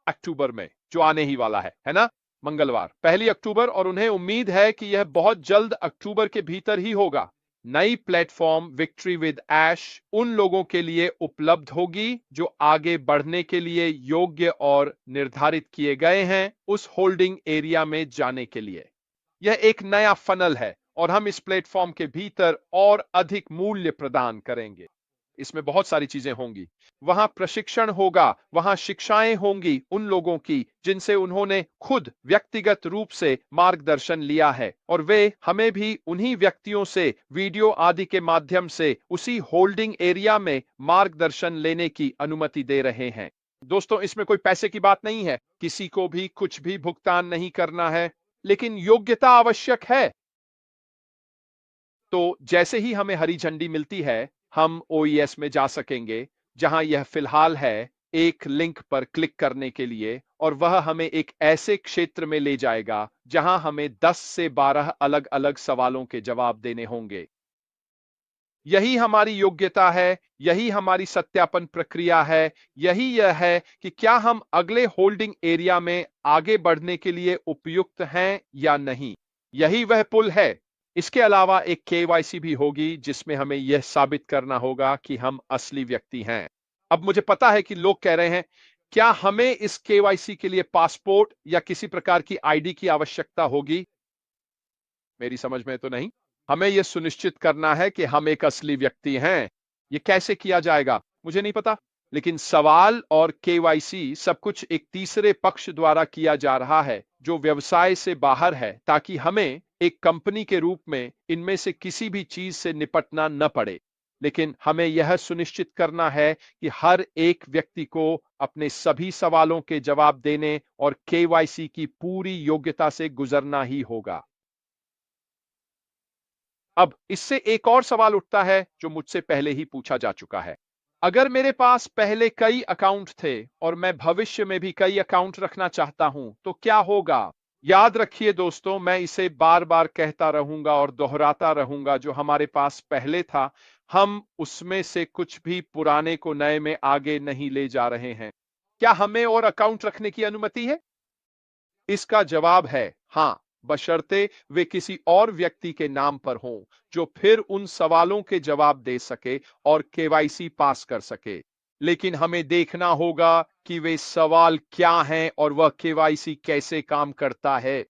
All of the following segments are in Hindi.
अक्टूबर में, जो आने ही वाला है ना, मंगलवार 1 अक्टूबर, और उन्हें उम्मीद है कि यह बहुत जल्द अक्टूबर के भीतर ही होगा। नई प्लेटफॉर्म विक्ट्री विद ऐश उन लोगों के लिए उपलब्ध होगी जो आगे बढ़ने के लिए योग्य और निर्धारित किए गए हैं उस होल्डिंग एरिया में जाने के लिए। यह एक नया फनल है और हम इस प्लेटफॉर्म के भीतर और अधिक मूल्य प्रदान करेंगे। इसमें बहुत सारी चीजें होंगी। वहां प्रशिक्षण होगा, वहां शिक्षाएं होंगी उन लोगों की जिनसे उन्होंने खुद व्यक्तिगत रूप से मार्गदर्शन लिया है, और वे हमें भी उन्हीं व्यक्तियों से वीडियो आदि के माध्यम से उसी होल्डिंग एरिया में मार्गदर्शन लेने की अनुमति दे रहे हैं। दोस्तों, इसमें कोई पैसे की बात नहीं है, किसी को भी कुछ भी भुगतान नहीं करना है, लेकिन योग्यता आवश्यक है। तो जैसे ही हमें हरी झंडी मिलती है, हम ओईएस में जा सकेंगे, जहां यह फिलहाल है, एक लिंक पर क्लिक करने के लिए, और वह हमें एक ऐसे क्षेत्र में ले जाएगा जहां हमें 10 से 12 अलग अलग सवालों के जवाब देने होंगे। यही हमारी योग्यता है, यही हमारी सत्यापन प्रक्रिया है, यही यह है कि क्या हम अगले होल्डिंग एरिया में आगे बढ़ने के लिए उपयुक्त हैं या नहीं। यही वह पुल है। इसके अलावा एक केवाईसी भी होगी जिसमें हमें यह साबित करना होगा कि हम असली व्यक्ति हैं। अब मुझे पता है कि लोग कह रहे हैं, क्या हमें इस केवाईसी के लिए पासपोर्ट या किसी प्रकार की आईडी की आवश्यकता होगी? मेरी समझ में तो नहीं। हमें यह सुनिश्चित करना है कि हम एक असली व्यक्ति हैं। यह कैसे किया जाएगा मुझे नहीं पता, लेकिन सवाल और केवाईसी सब कुछ एक तीसरे पक्ष द्वारा किया जा रहा है जो व्यवसाय से बाहर है, ताकि हमें एक कंपनी के रूप में इनमें से किसी भी चीज से निपटना न पड़े। लेकिन हमें यह सुनिश्चित करना है कि हर एक व्यक्ति को अपने सभी सवालों के जवाब देने और केवाईसी की पूरी योग्यता से गुजरना ही होगा। अब इससे एक और सवाल उठता है जो मुझसे पहले ही पूछा जा चुका है। अगर मेरे पास पहले कई अकाउंट थे और मैं भविष्य में भी कई अकाउंट रखना चाहता हूं, तो क्या होगा? याद रखिए दोस्तों, मैं इसे बार बार कहता रहूंगा और दोहराता रहूंगा, जो हमारे पास पहले था, हम उसमें से कुछ भी पुराने को नए में आगे नहीं ले जा रहे हैं। क्या हमें और अकाउंट रखने की अनुमति है? इसका जवाब है हां, बशर्ते वे किसी और व्यक्ति के नाम पर हों जो फिर उन सवालों के जवाब दे सके और केवाईसी पास कर सके। लेकिन हमें देखना होगा कि वे सवाल क्या हैं और वह केवाईसी कैसे काम करता है।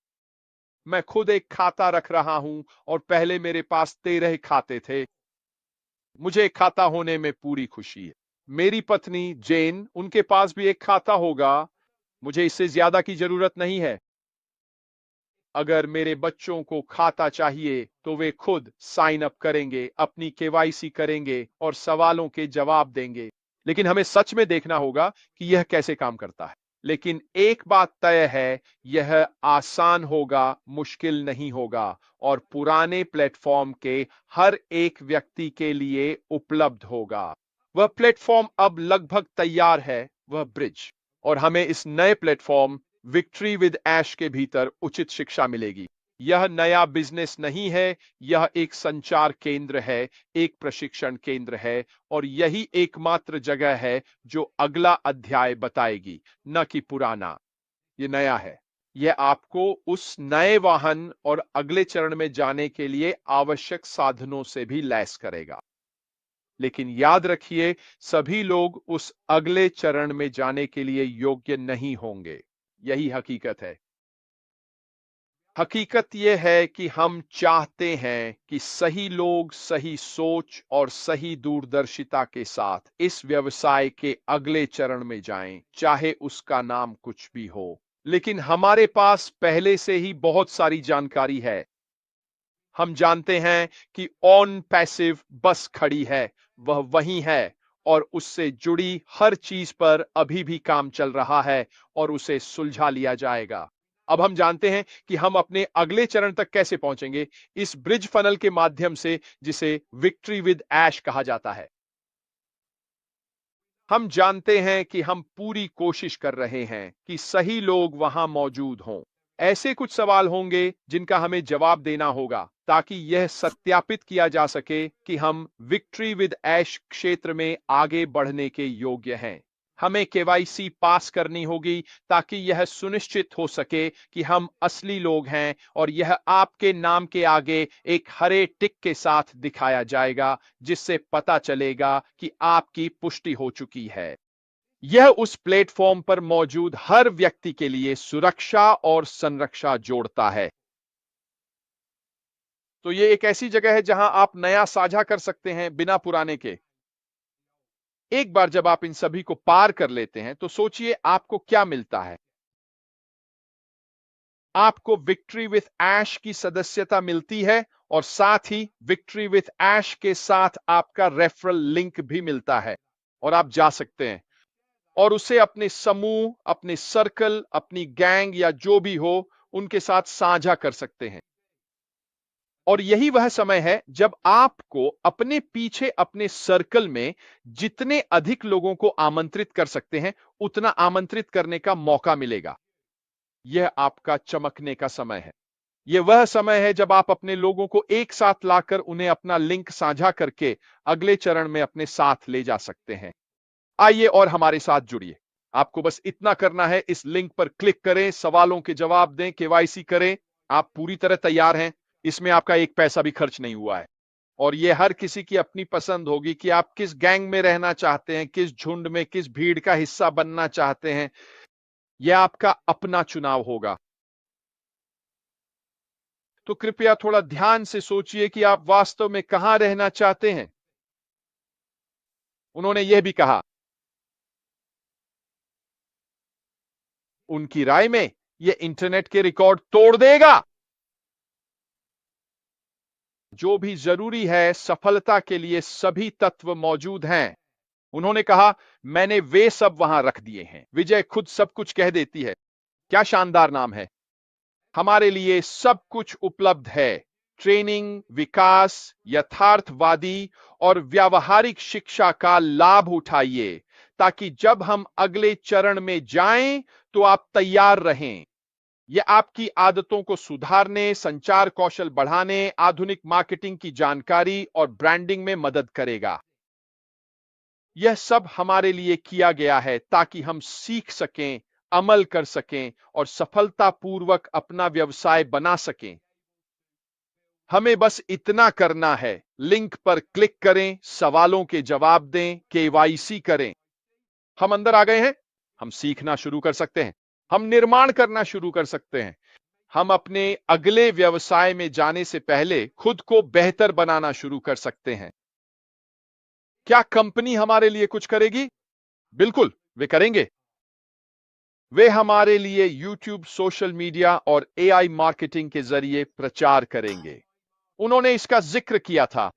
मैं खुद एक खाता रख रहा हूं और पहले मेरे पास 13 खाते थे। मुझे एक खाता होने में पूरी खुशी है। मेरी पत्नी जेन, उनके पास भी एक खाता होगा। मुझे इससे ज्यादा की जरूरत नहीं है। अगर मेरे बच्चों को खाता चाहिए तो वे खुद साइन अप करेंगे, अपनी केवाईसी करेंगे और सवालों के जवाब देंगे। लेकिन हमें सच में देखना होगा कि यह कैसे काम करता है। लेकिन एक बात तय है, यह आसान होगा, मुश्किल नहीं होगा, और पुराने प्लेटफॉर्म के हर एक व्यक्ति के लिए उपलब्ध होगा। वह प्लेटफॉर्म अब लगभग तैयार है, वह ब्रिज, और हमें इस नए प्लेटफॉर्म विक्ट्री विद ऐश के भीतर उचित शिक्षा मिलेगी। यह नया बिजनेस नहीं है, यह एक संचार केंद्र है, एक प्रशिक्षण केंद्र है, और यही एकमात्र जगह है जो अगला अध्याय बताएगी, न कि पुराना। यह नया है। यह आपको उस नए वाहन और अगले चरण में जाने के लिए आवश्यक साधनों से भी लैस करेगा। लेकिन याद रखिए, सभी लोग उस अगले चरण में जाने के लिए योग्य नहीं होंगे। यही हकीकत है। हकीकत यह है कि हम चाहते हैं कि सही लोग सही सोच और सही दूरदर्शिता के साथ इस व्यवसाय के अगले चरण में जाएं, चाहे उसका नाम कुछ भी हो। लेकिन हमारे पास पहले से ही बहुत सारी जानकारी है। हम जानते हैं कि ऑन पैसिव बस खड़ी है, वह वहीं है, और उससे जुड़ी हर चीज पर अभी भी काम चल रहा है और उसे सुलझा लिया जाएगा। अब हम जानते हैं कि हम अपने अगले चरण तक कैसे पहुंचेंगे, इस ब्रिज फनल के माध्यम से जिसे विक्ट्री विद ऐश कहा जाता है। हम जानते हैं कि हम पूरी कोशिश कर रहे हैं कि सही लोग वहां मौजूद हों। ऐसे कुछ सवाल होंगे जिनका हमें जवाब देना होगा, ताकि यह सत्यापित किया जा सके कि हम विक्ट्री विद ऐश क्षेत्र में आगे बढ़ने के योग्य हैं। हमें केवाईसी पास करनी होगी ताकि यह सुनिश्चित हो सके कि हम असली लोग हैं और यह आपके नाम के आगे एक हरे टिक के साथ दिखाया जाएगा जिससे पता चलेगा कि आपकी पुष्टि हो चुकी है। यह उस प्लेटफॉर्म पर मौजूद हर व्यक्ति के लिए सुरक्षा और संरक्षा जोड़ता है। तो ये एक ऐसी जगह है जहां आप नया साझा कर सकते हैं बिना पुराने के। एक बार जब आप इन सभी को पार कर लेते हैं तो सोचिए आपको क्या मिलता है। आपको विक्ट्री विथ ऐश की सदस्यता मिलती है और साथ ही विक्ट्री विथ ऐश के साथ आपका रेफरल लिंक भी मिलता है और आप जा सकते हैं और उसे अपने समूह, अपने सर्कल, अपनी गैंग या जो भी हो उनके साथ साझा कर सकते हैं। और यही वह समय है जब आपको अपने पीछे अपने सर्कल में जितने अधिक लोगों को आमंत्रित कर सकते हैं उतना आमंत्रित करने का मौका मिलेगा। यह आपका चमकने का समय है। यह वह समय है जब आप अपने लोगों को एक साथ लाकर उन्हें अपना लिंक साझा करके अगले चरण में अपने साथ ले जा सकते हैं। आइए और हमारे साथ जुड़िए। आपको बस इतना करना है, इस लिंक पर क्लिक करें, सवालों के जवाब दें, केवाईसी करें। आप पूरी तरह तैयार हैं। इसमें आपका एक पैसा भी खर्च नहीं हुआ है और यह हर किसी की अपनी पसंद होगी कि आप किस गैंग में रहना चाहते हैं, किस झुंड में, किस भीड़ का हिस्सा बनना चाहते हैं। यह आपका अपना चुनाव होगा। तो कृपया थोड़ा ध्यान से सोचिए कि आप वास्तव में कहां रहना चाहते हैं। उन्होंने यह भी कहा, उनकी राय में यह इंटरनेट के रिकॉर्ड तोड़ देगा। जो भी जरूरी है सफलता के लिए सभी तत्व मौजूद हैं। उन्होंने कहा, मैंने वे सब वहां रख दिए हैं। विजय खुद सब कुछ कह देती है। क्या शानदार नाम है। हमारे लिए सब कुछ उपलब्ध है। ट्रेनिंग, विकास, यथार्थवादी और व्यावहारिक शिक्षा का लाभ उठाइए ताकि जब हम अगले चरण में जाएं तो आप तैयार रहें। यह आपकी आदतों को सुधारने, संचार कौशल बढ़ाने, आधुनिक मार्केटिंग की जानकारी और ब्रांडिंग में मदद करेगा। यह सब हमारे लिए किया गया है ताकि हम सीख सकें, अमल कर सकें और सफलतापूर्वक अपना व्यवसाय बना सकें। हमें बस इतना करना है, लिंक पर क्लिक करें, सवालों के जवाब दें, केवाईसी करें। हम अंदर आ गए हैं। हम सीखना शुरू कर सकते हैं। हम निर्माण करना शुरू कर सकते हैं। हम अपने अगले व्यवसाय में जाने से पहले खुद को बेहतर बनाना शुरू कर सकते हैं। क्या कंपनी हमारे लिए कुछ करेगी? बिल्कुल, वे करेंगे। वे हमारे लिए YouTube, सोशल मीडिया और AI मार्केटिंग के जरिए प्रचार करेंगे। उन्होंने इसका जिक्र किया था।